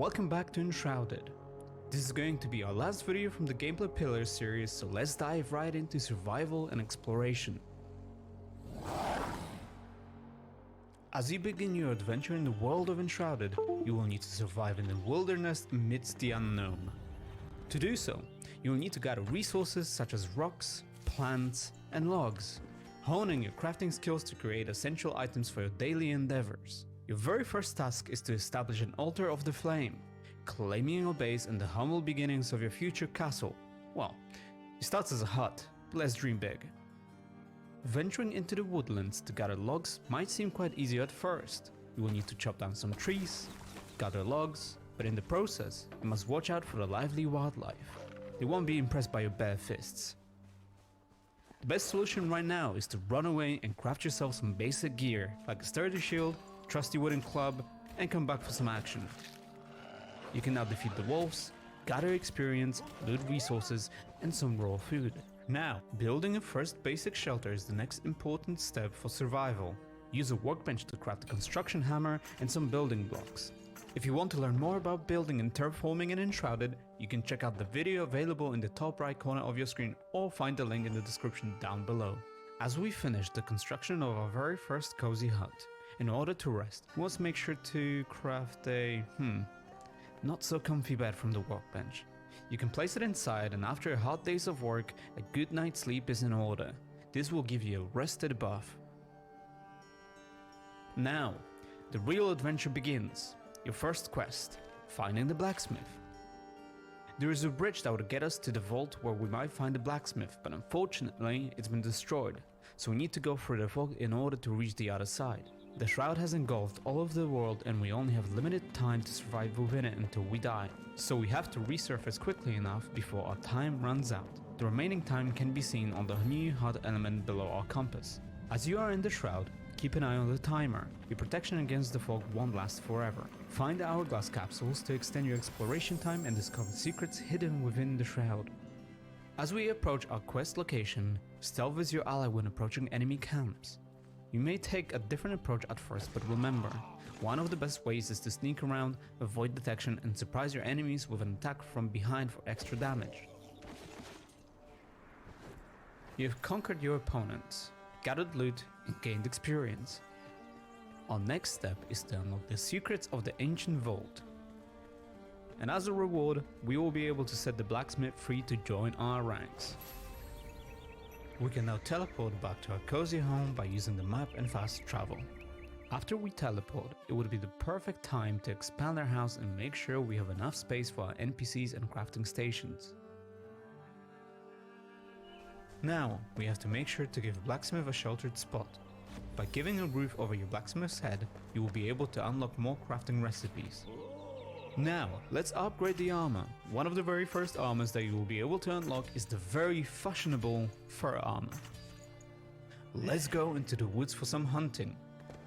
Welcome back to Enshrouded. This is going to be our last video from the Gameplay Pillars series, so let's dive right into survival and exploration. As you begin your adventure in the world of Enshrouded, you will need to survive in the wilderness amidst the unknown. To do so, you will need to gather resources such as rocks, plants, and logs, honing your crafting skills to create essential items for your daily endeavors. Your very first task is to establish an altar of the flame, claiming your base and the humble beginnings of your future castle. Well, it starts as a hut, but let's dream big. Venturing into the woodlands to gather logs might seem quite easy at first. You will need to chop down some trees, gather logs, but in the process, you must watch out for the lively wildlife. They won't be impressed by your bare fists. The best solution right now is to run away and craft yourself some basic gear, like a sturdy shield, trusty wooden club, and come back for some action. You can now defeat the wolves, gather experience, loot resources, and some raw food. Now, building a first basic shelter is the next important step for survival. Use a workbench to craft a construction hammer and some building blocks. If you want to learn more about building and terraforming in Enshrouded, you can check out the video available in the top right corner of your screen or find the link in the description down below. As we finish the construction of our very first cozy hut, in order to rest, we must make sure to craft a, not so comfy bed from the workbench. You can place it inside, and after a hard days of work, a good night's sleep is in order. This will give you a rested buff. Now, the real adventure begins. Your first quest, finding the blacksmith. There is a bridge that would get us to the vault where we might find the blacksmith, but unfortunately it's been destroyed, so we need to go through the vault in order to reach the other side. The shroud has engulfed all of the world and we only have limited time to survive within it until we die, so we have to resurface quickly enough before our time runs out. The remaining time can be seen on the new HUD element below our compass. As you are in the shroud, keep an eye on the timer. Your protection against the fog won't last forever. Find the hourglass capsules to extend your exploration time and discover secrets hidden within the shroud. As we approach our quest location, stealth is your ally when approaching enemy camps. You may take a different approach at first, but remember, one of the best ways is to sneak around, avoid detection, and surprise your enemies with an attack from behind for extra damage. You have conquered your opponents, gathered loot, and gained experience. Our next step is to unlock the secrets of the ancient vault. And as a reward, we will be able to set the blacksmith free to join our ranks. We can now teleport back to our cozy home by using the map and fast travel. After we teleport, it would be the perfect time to expand our house and make sure we have enough space for our NPCs and crafting stations. Now, we have to make sure to give Blacksmith a sheltered spot. By giving a roof over your blacksmith's head, you will be able to unlock more crafting recipes. Now, let's upgrade the armor. One of the very first armors that you will be able to unlock is the very fashionable fur armor. Let's go into the woods for some hunting.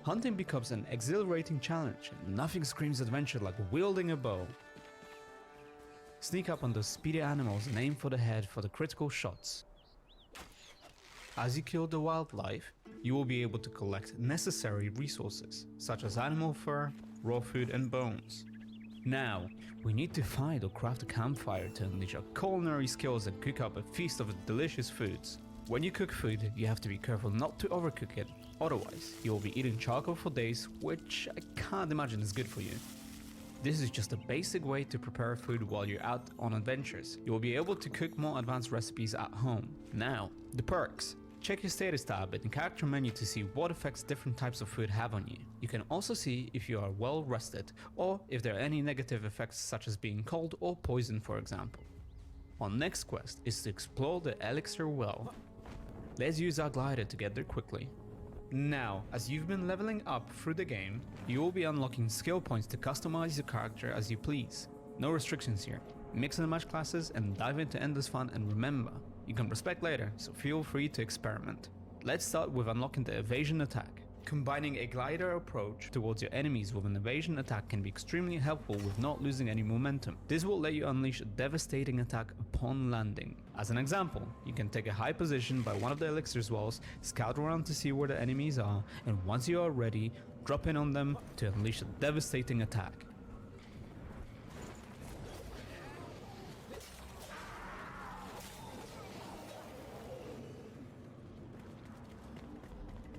Hunting becomes an exhilarating challenge, and nothing screams adventure like wielding a bow. Sneak up on those speedy animals and aim for the head for the critical shots. As you kill the wildlife, you will be able to collect necessary resources, such as animal fur, raw food, and bones. Now, we need to find or craft a campfire to unleash our culinary skills and cook up a feast of delicious foods. When you cook food, you have to be careful not to overcook it, otherwise you will be eating charcoal for days, which I can't imagine is good for you. This is just a basic way to prepare food while you're out on adventures. You will be able to cook more advanced recipes at home. Now, the perks. Check your status tab in the character menu to see what effects different types of food have on you. You can also see if you are well rested, or if there are any negative effects such as being cold or poisoned, for example. Our next quest is to explore the elixir well. Let's use our glider to get there quickly. Now, as you've been leveling up through the game, you will be unlocking skill points to customize your character as you please. No restrictions here. Mix and match classes and dive into endless fun, and remember, you can respec later, so feel free to experiment. Let's start with unlocking the evasion attack. Combining a glider approach towards your enemies with an evasion attack can be extremely helpful with not losing any momentum. This will let you unleash a devastating attack upon landing. As an example, you can take a high position by one of the elixir's walls, scout around to see where the enemies are, and once you are ready, drop in on them to unleash a devastating attack.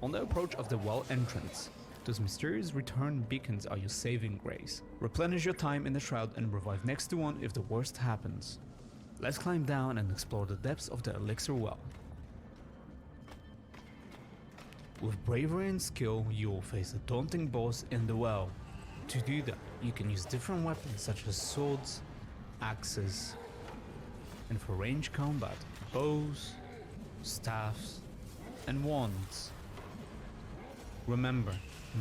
On the approach of the well entrance, those mysterious return beacons are your saving grace. Replenish your time in the shroud and revive next to one if the worst happens. Let's climb down and explore the depths of the elixir well. With bravery and skill, you will face a daunting boss in the well. To do that, you can use different weapons such as swords, axes, and for range combat, bows, staffs, and wands. Remember,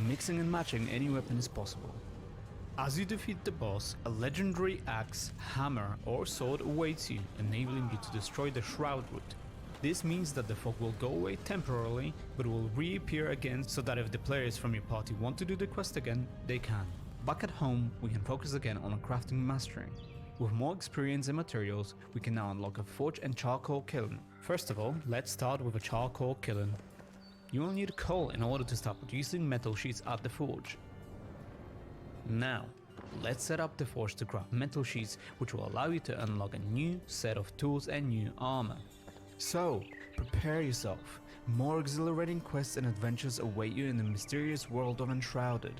mixing and matching any weapon is possible. As you defeat the boss, a legendary axe, hammer, or sword awaits you, enabling you to destroy the shroud root. This means that the fog will go away temporarily, but will reappear again so that if the players from your party want to do the quest again, they can. Back at home, we can focus again on our crafting mastery. With more experience and materials, we can now unlock a forge and charcoal kiln. First of all, let's start with a charcoal kiln. You will need coal in order to start producing metal sheets at the forge. Now, let's set up the forge to craft metal sheets, which will allow you to unlock a new set of tools and new armor. So, prepare yourself. More exhilarating quests and adventures await you in the mysterious world of Enshrouded.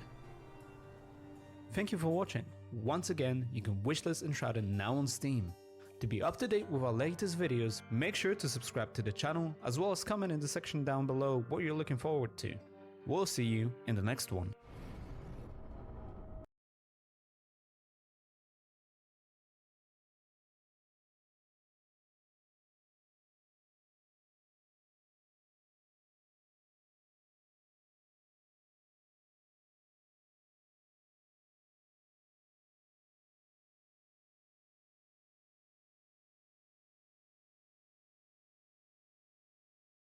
Thank you for watching. Once again, you can wishlist Enshrouded now on Steam. To be up to date with our latest videos, make sure to subscribe to the channel, as well as comment in the section down below what you're looking forward to. We'll see you in the next one.